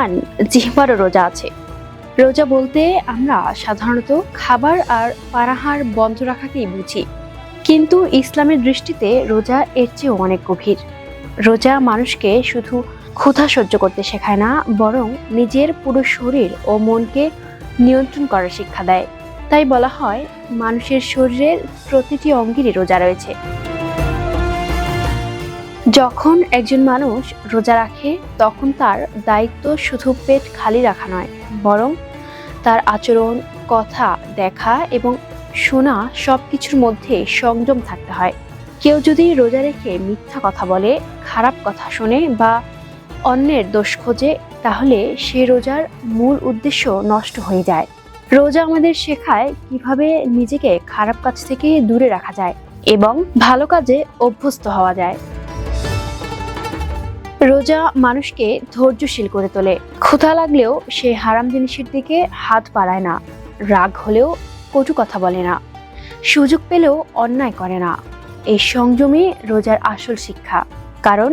মহান জিহ্বারও রোজা আছে। রোজা বলতে আমরা সাধারণত খাবার আর পানাহার বন্ধ রাখাকেই বুঝি, কিন্তু ইসলামের দৃষ্টিতে রোজা এর চেয়েও অনেক গভীর। রোজা মানুষকে শুধু ক্ষুধা সহ্য করতে শেখায় না, বরং নিজের পুরো শরীর ও মনকে নিয়ন্ত্রণ করার শিক্ষা দেয়। তাই বলা হয়, মানুষের শরীরের প্রতিটি অঙ্গেরই রোজা রয়েছে। যখন একজন মানুষ রোজা রাখে, তখন তার দায়িত্ব শুধু পেট খালি রাখা নয়, বরং তার আচরণ, কথা, দেখা এবং শোনা সবকিছুর মধ্যে সংযম থাকতে হয়। কেউ যদি রোজা রেখে মিথ্যা কথা বলে, খারাপ কথা শোনে বা অন্যের দোষ খোঁজে, তাহলে সে রোজার মূল উদ্দেশ্য নষ্ট হয়ে যায়। রোজা আমাদের শেখায় কিভাবে নিজেকে খারাপ কাজ থেকে দূরে রাখা যায় এবং ভালো কাজে অভ্যস্ত হওয়া যায়। রোজা মানুষকে ধৈর্যশীল করে তোলে। ক্ষুধা লাগলেও সে হারাম জিনিসের দিকে হাত বাড়ায় না, রাগ হলেও কটু কথা বলে না, সুযোগ পেলেও অন্যায় করে না। এই সংযমই রোজার আসল শিক্ষা। কারণ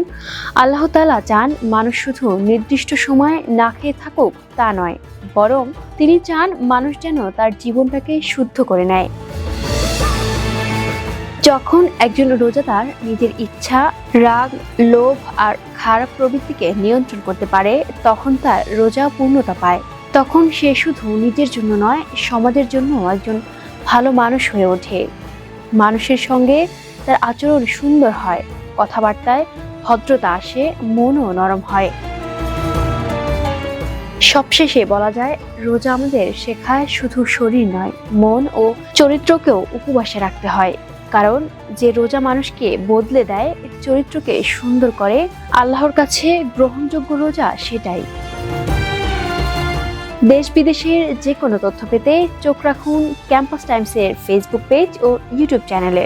আল্লাহ তাআলা চান মানুষ শুধু নির্দিষ্ট সময় না খেয়ে থাকুক তা নয়, বরং তিনি চান মানুষ যেন তার জীবনটাকে শুদ্ধ করে নেয়। যখন একজন রোজাদার নিজের ইচ্ছা, রাগ, লোভ আর খারাপ প্রবৃত্তিকে নিয়ন্ত্রণ করতে পারে, তখন তার রোজা পূর্ণতা পায়। তখন সে শুধু নিজের জন্য নয়, সমাজের জন্য একজন ভালো মানুষ হয়ে ওঠে। মানুষের সঙ্গে তার আচরণ সুন্দর হয়, কথাবার্তায় ভদ্রতা আসে, মনও নরম হয়। সবশেষে বলা যায়, রোজা আমাদের শেখায় শুধু শরীর নয়, মন ও চরিত্রকেও উপবাসে রাখতে হয়। কারণ যে রোজা মানুষকে বদলে দেয়, চরিত্রকে সুন্দর করে, আল্লাহর কাছে গ্রহণযোগ্য রোজা সেটাই। দেশ বিদেশের যে কোনো তথ্য পেতে চোখ রাখুন ক্যাম্পাস টাইমসের ফেসবুক পেজ ও ইউটিউব চ্যানেলে।